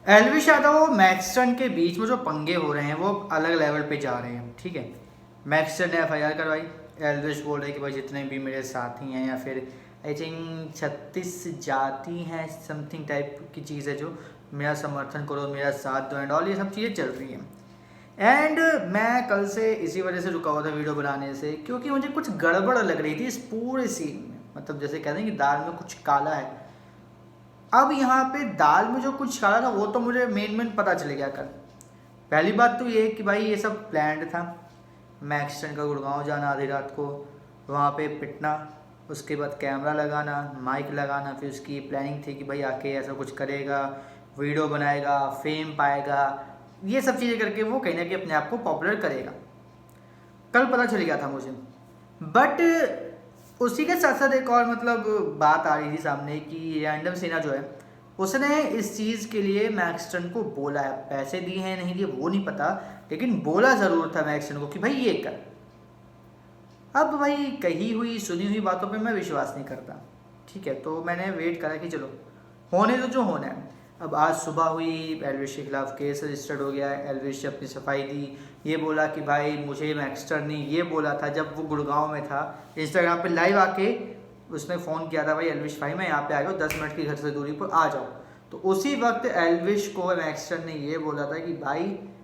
एल्विश यादव और मैक्सटन के बीच में जो पंगे हो रहे हैं वो अलग लेवल पे जा रहे हैं। ठीक है, मैक्सटन ने FIR करवाई, एल्विश बोल रहे कि भाई जितने भी मेरे साथी हैं, या फिर आई थिंक 36 जाति हैं, समथिंग टाइप की चीज़ है, जो मेरा समर्थन करो, मेरा साथ दो एंड ऑल, ये सब चीज़ें चल रही हैं। एंड मैं कल से इसी वजह से रुका हुआ था वीडियो बनाने से, क्योंकि मुझे कुछ गड़बड़ लग रही थी इस पूरे सीन में। मतलब जैसे कहते हैं कि दाल में कुछ काला है, अब यहाँ पे दाल में जो कुछ काला था वो तो मुझे मेन पता चल गया कल। पहली बात तो ये कि भाई ये सब प्लान्ड था, मैक्सटन का गुड़गांव जाना आधी रात को, वहाँ पे पिटना, उसके बाद कैमरा लगाना, माइक लगाना, फिर उसकी प्लानिंग थी कि भाई आके ऐसा कुछ करेगा, वीडियो बनाएगा, फेम पाएगा, ये सब चीज़ें करके वो कहीं ना कहीं अपने आप को पॉपुलर करेगा। कल पता चल गया था मुझे। बट उसी के साथ साथ एक और मतलब बात आ रही थी सामने कि रैंडम सेना जो है उसने इस चीज़ के लिए मैक्सटन को बोला है, पैसे दिए हैं नहीं दिए वो नहीं पता, लेकिन बोला ज़रूर था मैक्सटन को कि भाई ये कर। अब भाई कही हुई सुनी हुई बातों पे मैं विश्वास नहीं करता। ठीक है, तो मैंने वेट करा कि चलो होने तो जो होना है। अब आज सुबह हुई, एल्विश के खिलाफ केस रजिस्टर्ड हो गया है। एल्विश ने अपनी सफाई दी, ये बोला कि भाई मुझे मैक्सटन ने ये बोला था जब वो गुड़गांव में था, इंस्टाग्राम पे लाइव आके उसने फ़ोन किया था, भाई एल्विश भाई मैं यहाँ पे आ गया हूँ, 10 मिनट की घर से दूरी पर आ जाओ। तो उसी वक्त एल्विश को मैक्सटन ने ये बोला था कि भाई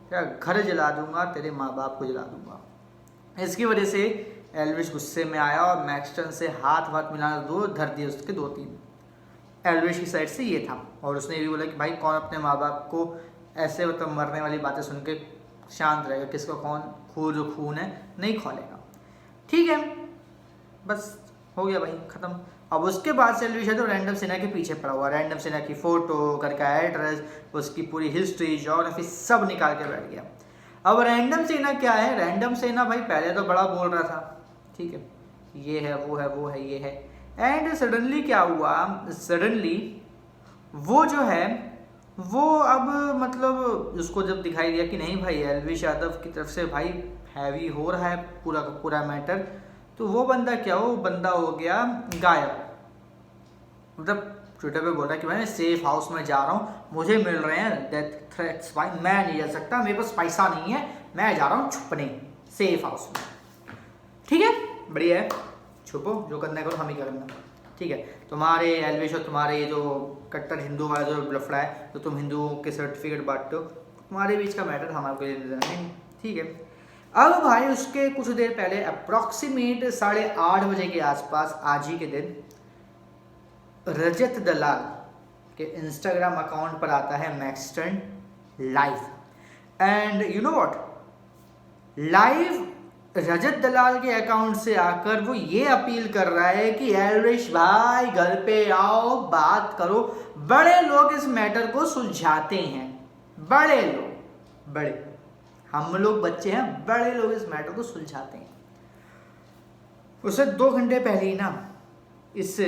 तेरा घर जला दूंगा, तेरे माँ बाप को जला दूंगा। इसकी वजह से एल्विश गुस्से में आया और मैक्सटन से हाथ मिलाना दूर धर दिए उसके 2-3। एल्विश की साइड से ये था, और उसने ये भी बोला कि भाई कौन अपने माँ बाप को ऐसे मतलब मरने वाली बातें सुन के शांत रहेगा, किसका कौन खून जो खून है नहीं खोलेगा। ठीक है, बस हो गया भाई ख़त्म। अब उसके बाद से एल्विश है तो रैंडम सेना के पीछे पड़ा हुआ, रैंडम सेना की फ़ोटो, घर का एड्रेस, उसकी पूरी हिस्ट्री, ज्योग्राफी सब निकाल के बैठ गया। अब रैंडम सेना क्या है, रैंडम सेना भाई पहले तो बड़ा बोल रहा था, ठीक है, ये है वो है वो है ये है, एंड सडनली क्या हुआ, सडनली वो जो है वो अब मतलब उसको जब दिखाई दिया कि नहीं भाई एल्विश यादव की तरफ से भाई हैवी हो रहा है पूरा का पूरा मैटर, तो वो बंदा क्या हो, बंदा हो गया गायब। मतलब ट्विटर पे बोल रहा है कि मैं सेफ हाउस में जा रहा हूँ, मुझे मिल रहे हैं डेथ थ्रेट्स, भाई मैं नहीं जा सकता, मेरे पास पैसा नहीं है, मैं जा रहा हूँ छुपने सेफ हाउस में। ठीक है, बढ़िया है, छुपो, जो करना करो, हम ही करना। ठीक है, तुम्हारे एल्विश और तुम्हारे ये जो कट्टर हिंदू वाला जो लफड़ा है, तो तुम हिंदुओं के सर्टिफिकेट बांटते हो, तुम्हारे बीच का मैटर हमारे लिए नहीं। ठीक है, अब भाई उसके कुछ देर पहले अप्रॉक्सीमेट 8:30 बजे के आसपास आज ही के दिन रजत दलाल के इंस्टाग्राम अकाउंट पर आता है Maxton live, and you know what, live Rajat Dalal के अकाउंट से आकर वो ये अपील कर रहा है कि एल्विश भाई घर पे आओ, बात करो। बड़े लोग इस मैटर को सुलझाते हैं, बड़े लोग, बड़े, हम लोग बच्चे हैं, बड़े लोग इस मैटर को सुलझाते हैं। उसे 2 घंटे पहले ही ना इस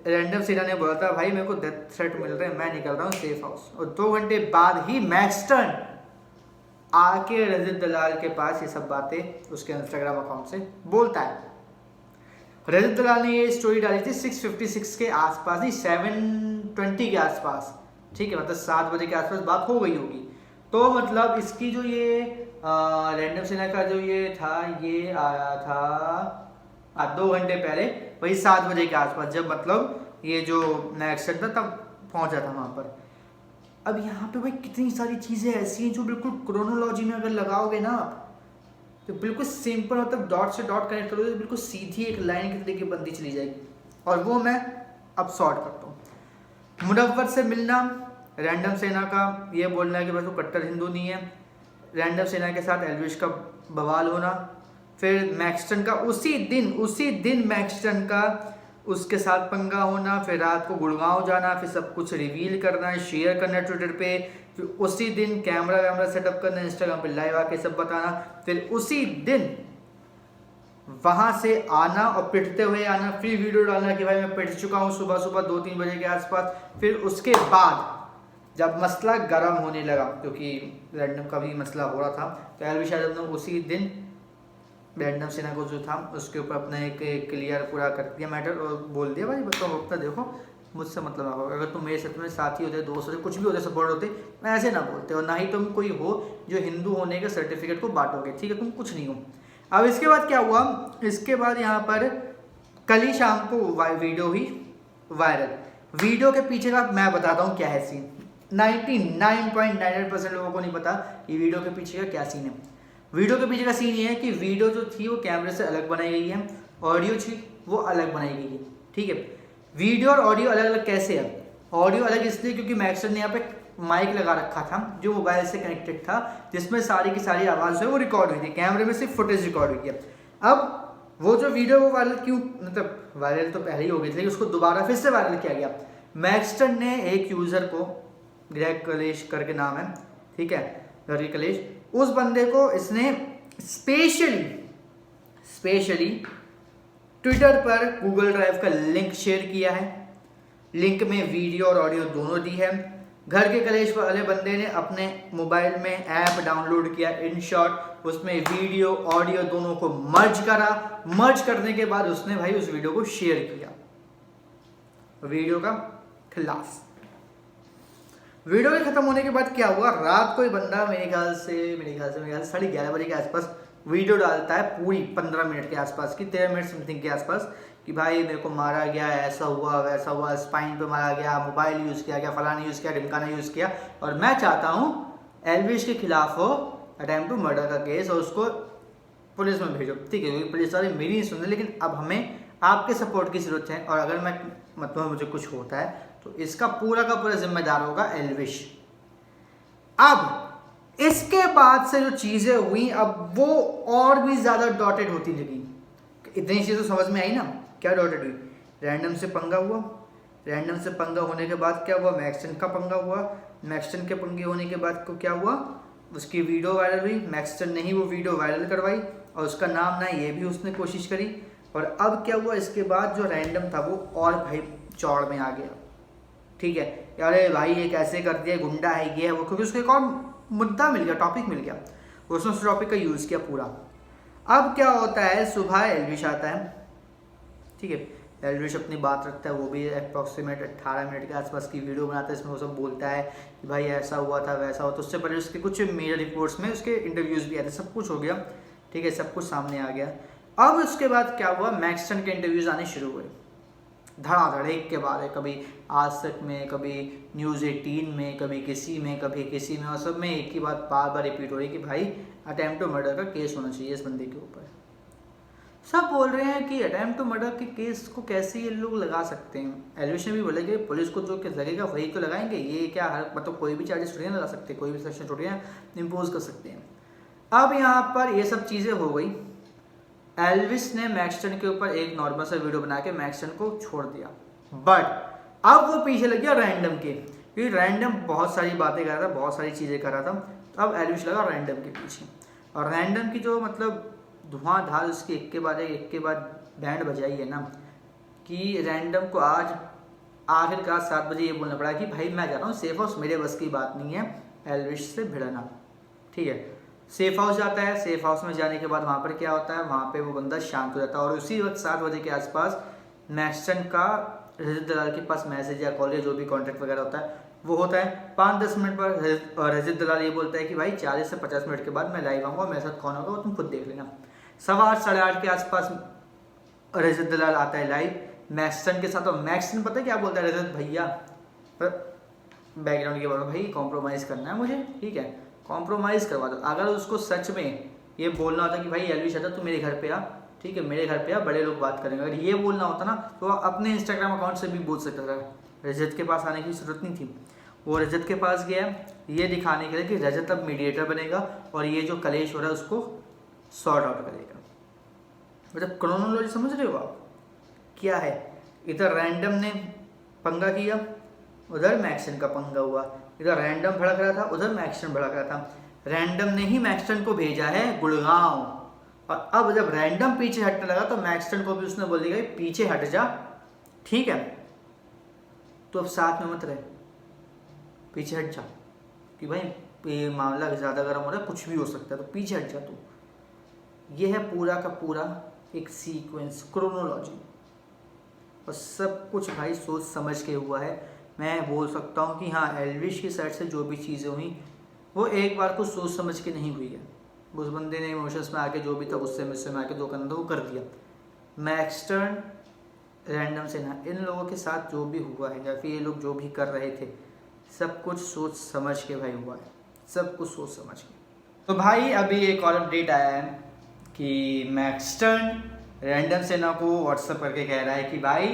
रैंडम सेना ने बोला था भाई मेरे को डेथ थ्रेट मिल रहे हैं, मैं निकल रहा हूँ सेफ हाउस, और 2 घंटे बाद ही मैक्सटन आके रजत दलाल के पास ये सब बातें उसके इंस्टाग्राम अकाउंट से बोलता है। रजत दलाल ने ये स्टोरी डाली थी 6:56 के आसपास, नहीं 7:20 के आसपास। ठीक है, मतलब 7 बजे के आसपास बात हो गई होगी। तो मतलब इसकी जो ये रैंडम सेना का जो ये था, ये आया था 2 घंटे पहले, वही 7 बजे के आसपास, जब मतलब ये जो मैक्सटन था तब पहुंचा था वहां पर। अब यहाँ पे भाई कितनी सारी चीज़ें ऐसी हैं जो बिल्कुल क्रोनोलॉजी में अगर लगाओगे ना आप, तो बिल्कुल सिंपल, मतलब डॉट से डॉट कनेक्ट करोगे तो बिल्कुल सीधी एक लाइन की तरीके बनती चली जाएगी। और वो मैं अब सॉर्ट करता हूँ। मुनव्वर से मिलना, रैंडम सेना का ये बोलना है कि बस वो कट्टर हिंदू नहीं है, रैंडम सेना के साथ एल्विश का बवाल होना, फिर मैक्सटन का उसी दिन मैक्सटन का उसके साथ पंगा होना, फिर रात को गुड़गांव जाना, फिर सब कुछ रिवील करना, शेयर करना ट्विटर पे, फिर उसी दिन कैमरा सेटअप करना, इंस्टाग्राम पे लाइव आके सब बताना, फिर उसी दिन वहां से आना और पिटते हुए आना, फिर वीडियो डालना कि भाई मैं पिट चुका हूँ सुबह 2-3 बजे के आसपास। फिर उसके बाद जब मसला गर्म होने लगा, क्योंकि रैंडम का भी मसला हो रहा था, तो एल्विश यादव ने उसी दिन रैंडम सेना को जो था उसके ऊपर अपना एक क्लियर पूरा कर दिया मैटर, और बोल दिया भाई बताओ अपना देखो मुझसे मतलब ना हो। अगर तुम मेरे साथ में साथी होते, दोस्त होते, कुछ भी होते, सपोर्ट होते, मैं ऐसे ना बोलते। और ना ही तुम कोई हो जो हिंदू होने के सर्टिफिकेट को बांटोगे, ठीक है, तुम कुछ नहीं हो। अब इसके बाद क्या हुआ, इसके बाद यहाँ पर कल ही शाम को वीडियो हुई वायरल। वीडियो के पीछे का मैं बताता हूँ क्या है सीन। 99.98% लोगों को नहीं पता ये वीडियो के पीछे का क्या सीन है। वीडियो के पीछे का सीन ये है कि वीडियो जो थी वो कैमरे से अलग बनाई गई है, ऑडियो थी वो अलग बनाई गई है, ठीक है। वीडियो और ऑडियो अलग अलग कैसे है? ऑडियो अलग इसलिए क्योंकि मैक्सटन ने यहाँ पे माइक लगा रखा था जो मोबाइल से कनेक्टेड था, जिसमें सारी की सारी आवाज़ है वो रिकॉर्ड हुई थी, कैमरे में सिर्फ फुटेज रिकॉर्ड हुई है। अब वो जो वीडियो वो वायरल क्यों, मतलब वायरल तो पहले ही हो गई थी, लेकिन उसको दोबारा फिर से वायरल किया गया। मैक्सटन ने एक यूज़र को, ग्रेग कलेश करके नाम है, ठीक है, ग्रेग कलेश, उस बंदे को इसने स्पेशली ट्विटर पर गूगल ड्राइव का लिंक शेयर किया है। लिंक में वीडियो और ऑडियो दोनों दी है। घर के कलेश वाले बंदे ने अपने मोबाइल में ऐप डाउनलोड किया इन शॉर्ट, उसमें वीडियो ऑडियो दोनों को मर्ज करा। मर्ज करने के बाद उसने भाई उस वीडियो को शेयर किया वीडियो का खिलाफ। वीडियो के खत्म होने के बाद क्या हुआ, रात को ही बंदा मेरे ख्याल से 11:30 बजे के आसपास वीडियो डालता है, पूरी 15 मिनट के आसपास की, 13 मिनट समथिंग के आसपास, कि भाई मेरे को मारा गया, ऐसा हुआ वैसा हुआ, स्पाइन पे मारा गया, मोबाइल यूज़ किया गया, फलाना यूज़ किया, ढिमकाना यूज़ किया, और मैं चाहता हूँ एल्विश के खिलाफ हो अटेम्प्ट टू मर्डर का केस और उसको पुलिस में भेजो, ठीक है, क्योंकि पुलिस वाले मेरी नहीं सुन रहे, लेकिन अब हमें आपके सपोर्ट की ज़रूरत है। और अगर मैं मतलब मुझे कुछ होता है तो इसका पूरा का पूरा जिम्मेदार होगा एल्विश। अब इसके बाद से जो चीज़ें हुई, अब वो और भी ज़्यादा डॉटेड होती लगी। इतनी चीज़ें तो समझ में आई ना, क्या डॉटेड हुई, रैंडम से पंगा हुआ, रैंडम से पंगा होने के बाद क्या हुआ, मैक्सटन का पंगा हुआ, मैक्सटन के पंगे होने के बाद को क्या हुआ, उसकी वीडियो वायरल हुई, मैक्सटन ने ही वो वीडियो वायरल करवाई और उसका नाम ना ये भी उसने कोशिश करी। और अब क्या हुआ, इसके बाद जो रैंडम था वो और भाई चौड़ में आ गया, ठीक है, अरे भाई ये कैसे कर दिया, गुंडा है ये है वो, क्योंकि उसको एक और मुद्दा मिल गया, टॉपिक मिल गया, उसने उस टॉपिक का यूज़ किया पूरा। अब क्या होता है, सुबह एल्विश आता है, ठीक है, एल्विश अपनी बात रखता है, वो भी अप्रॉक्सीमेट 18 मिनट के आसपास की वीडियो बनाता है, इसमें वो सब बोलता है कि भाई ऐसा हुआ था वैसा हुआ। तो उससे पहले उसके कुछ मीडिया रिपोर्ट्स में उसके इंटरव्यूज़ भी आए थे, सब कुछ हो गया, ठीक है, सब कुछ सामने आ गया। अब उसके बाद क्या हुआ, मैक्सटन के इंटरव्यूज़ आने शुरू हुए धड़ाधड़, एक के बाद है, कभी आज तक में, कभी न्यूज़ 18 में, कभी किसी में, कभी किसी में, और सब में एक ही बात बार बार रिपीट हो रही कि भाई अटेम्प्ट टू मर्डर का केस होना चाहिए इस बंदे के ऊपर। सब बोल रहे हैं कि अटेम्प्ट टू मर्डर के केस को कैसे ये लोग लगा सकते हैं। एल्विश ने भी बोला कि पुलिस को जो केस लगेगा वही तो लगाएंगे, ये क्या हर मतलब कोई भी चार्जेस थोड़ी ना लगा सकते, कोई भी सेक्शन थोड़ी ना इम्पोज कर सकते हैं। अब यहाँ पर ये सब चीज़ें हो गई, एल्विश ने मैक्सटन के ऊपर एक नॉर्मल सा वीडियो बना के मैक्सटन को छोड़ दिया, बट अब वो पीछे लग गया रैंडम के, क्योंकि रैंडम बहुत सारी बातें कर रहा था, बहुत सारी चीज़ें कर रहा था, तो अब एल्विश लगा रैंडम के पीछे। और रैंडम की जो मतलब धुआंधार उसकी एक के बाद बैंड बजाई है ना, कि रैंडम को आज आखिरकार 7 बजे ये बोलना पड़ा कि भाई मैं जा रहा हूँ सेफ हाउस, मेरे बस की बात नहीं है एल्विश से भिड़ना, ठीक है। सेफ हाउस जाता है, सेफ हाउस में जाने के बाद वहाँ पर क्या होता है, वहाँ पे वो बंदा शांत हो जाता है। और उसी वक्त 7 बजे के आसपास मैक्सटन का रजत दलाल के पास मैसेज या कॉल या जो भी कॉन्टैक्ट वगैरह होता है वो होता है। 5-10 मिनट पर रजत दलाल ये बोलता है कि भाई 40 से 50 मिनट के बाद मैं लाइव आऊँगा, मेरे साथ कौन होगा वो तुम खुद देख लेना। 8:15 साढ़े 8 के आसपास रजत दलाल आता है लाइव मैक्सटन के साथ, और मैक्सटन पता है क्या बोलता है, रजत भैया बैकग्राउंड के बारे में, भाई कॉम्प्रोमाइज़ करना है मुझे, ठीक है, कॉम्प्रोमाइज़ करवा दो। अगर उसको सच में ये बोलना होता कि भाई एल्विश आता तू मेरे घर पे आ, ठीक है, मेरे घर पे आ, बड़े लोग बात करेंगे, अगर ये बोलना होता ना तो अपने इंस्टाग्राम अकाउंट से भी बोल सकता था। रजत के पास आने की ज़रूरत नहीं थी, वो रजत के पास गया ये दिखाने के लिए कि रजत अब मीडिएटर बनेगा और ये जो कलेश हो रहा है उसको सॉर्ट आउट करेगा। मतलब क्रोनोलॉजी समझ रहे हो आप क्या है, इधर रैंडम ने पंगा किया, उधर मैक्सटन का पंगा हुआ, इधर रैंडम भड़क रहा था, उधर मैक्सटन भड़क रहा था। रैंडम ने ही मैक्सटन को भेजा है गुड़गांव, और अब जब रैंडम पीछे हटने लगा तो मैक्सटन को भी उसने बोल दिया पीछे हट जा, ठीक है, तो अब साथ में मत रहे, पीछे हट जा, कि भाई ये मामला ज़्यादा गर्म हो रहा है, कुछ भी हो सकता है, तो पीछे हट जा तू। ये है पूरा का पूरा एक सीक्वेंस, क्रोनोलॉजी। और सब कुछ भाई सोच समझ के हुआ है। मैं बोल सकता हूँ कि हाँ, एल्विश की साइड से जो भी चीज़ें हुई वो एक बार को सोच समझ के नहीं हुई है। उस बंदे ने इमोशंस में आके जो भी था गुस्से में आके जो करना था वो कर दिया। मैक्सटर्न, रैंडम सेना, इन लोगों के साथ जो भी हुआ है या फिर ये लोग जो भी कर रहे थे सब कुछ सोच समझ के भाई हुआ है, सब कुछ सोच समझ के। तो भाई अभी एक और अपडेट आया है कि मैक्सटर्न रैंडम सेना को व्हाट्सअप करके कह रहा है कि भाई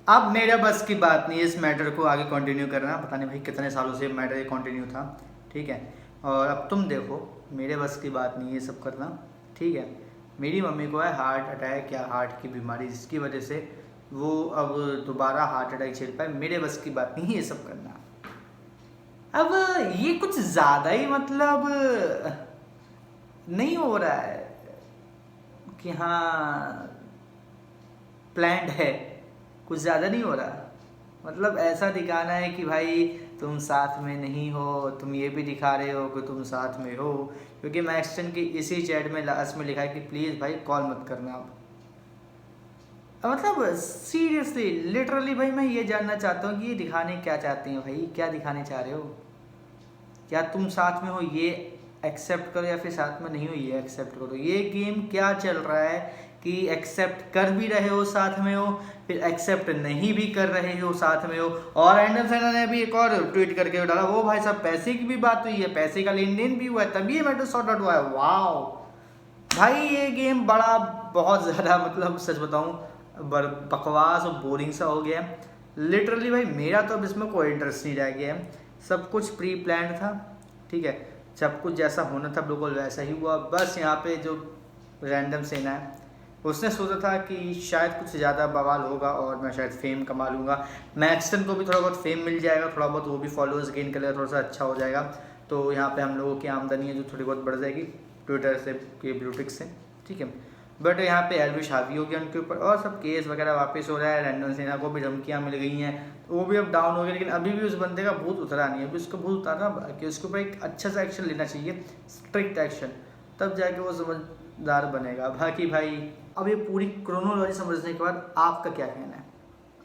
अब मेरे बस की बात नहीं है इस मैटर को आगे कंटिन्यू करना। पता नहीं भाई कितने सालों से मैटर ये कंटिन्यू था, ठीक है, और अब तुम देखो मेरे बस की बात नहीं है ये सब करना, ठीक है। मेरी मम्मी को है हार्ट अटैक या हार्ट की बीमारी, जिसकी वजह से वो अब दोबारा हार्ट अटैक झेल पाए। मेरे बस की बात नहीं है ये सब करना। अब ये कुछ ज़्यादा ही मतलब नहीं हो रहा है कि हाँ प्लान्ड है, कुछ ज़्यादा नहीं हो रहा। मतलब ऐसा दिखाना है कि भाई तुम साथ में नहीं हो, तुम ये भी दिखा रहे हो कि तुम साथ में हो, क्योंकि मैक्सटन की इसी चैट में लास्ट में लिखा है कि प्लीज़ भाई कॉल मत करना आप। मतलब सीरियसली लिटरली भाई मैं ये जानना चाहता हूँ कि ये दिखाने क्या चाहते हैं भाई, क्या दिखाने चाह रहे हो? क्या तुम साथ में हो ये एक्सेप्ट करो या फिर साथ में नहीं हो ये एक्सेप्ट करो? ये गेम क्या चल रहा है कि एक्सेप्ट कर भी रहे हो साथ में हो, फिर एक्सेप्ट नहीं भी कर रहे हो साथ में हो। और रैंडम सेना ने भी एक और ट्वीट करके डाला, वो भाई साहब पैसे की भी बात हुई है, पैसे का लेन देन भी हुआ है, तभी ये मैटर सॉर्ट आउट हुआ है। वाओ भाई ये गेम बड़ा बहुत ज़्यादा मतलब सच बताऊँ बकवास और बोरिंग सा हो गया है लिटरली। भाई मेरा तो अब इसमें कोई इंटरेस्ट नहीं रह गया है, सब कुछ प्री प्लान्ड था, ठीक है, सब कुछ जैसा होना था बिल्कुल वैसा ही हुआ। बस यहाँ पे जो रैंडम सेना है उसने सोचा था कि शायद कुछ ज़्यादा बवाल होगा और मैं शायद फेम कमा लूँगा, मैक्सटन को भी थोड़ा बहुत फेम मिल जाएगा, थोड़ा बहुत वो भी फॉलोअर्स गेन कर लेगा, थोड़ा सा अच्छा हो जाएगा। तो यहाँ पे हम लोगों की आमदनी है जो थोड़ी बहुत बढ़ जाएगी ट्विटर से के ब्लूटिक से, ठीक है। बट यहाँ पे एल्विश हावी हो गया उनके ऊपर और सब केस वगैरह वापस हो रहा है। रैंडम सेना को भी धमकियाँ मिल गई हैं, वो भी अब डाउन हो गया, लेकिन अभी भी उस बंदे का भूत उतरा नहीं है। अभी उसका भूत उतारना कि उसके ऊपर एक अच्छा सा एक्शन लेना चाहिए, स्ट्रिक्ट एक्शन, तब जाके वो समझदार बनेगा। बाकी भाई अब ये पूरी क्रोनोलॉजी समझने के बाद आपका क्या कहना है,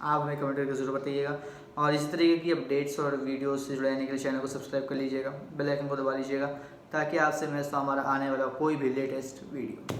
आप हमें कमेंट करके जरूर बताइएगा। और इस तरीके की अपडेट्स और वीडियोस से जुड़ने के लिए चैनल को सब्सक्राइब कर लीजिएगा, बेल आइकन को दबा लीजिएगा, ताकि आपसे मिस हमारा आने वाला कोई भी लेटेस्ट वीडियो।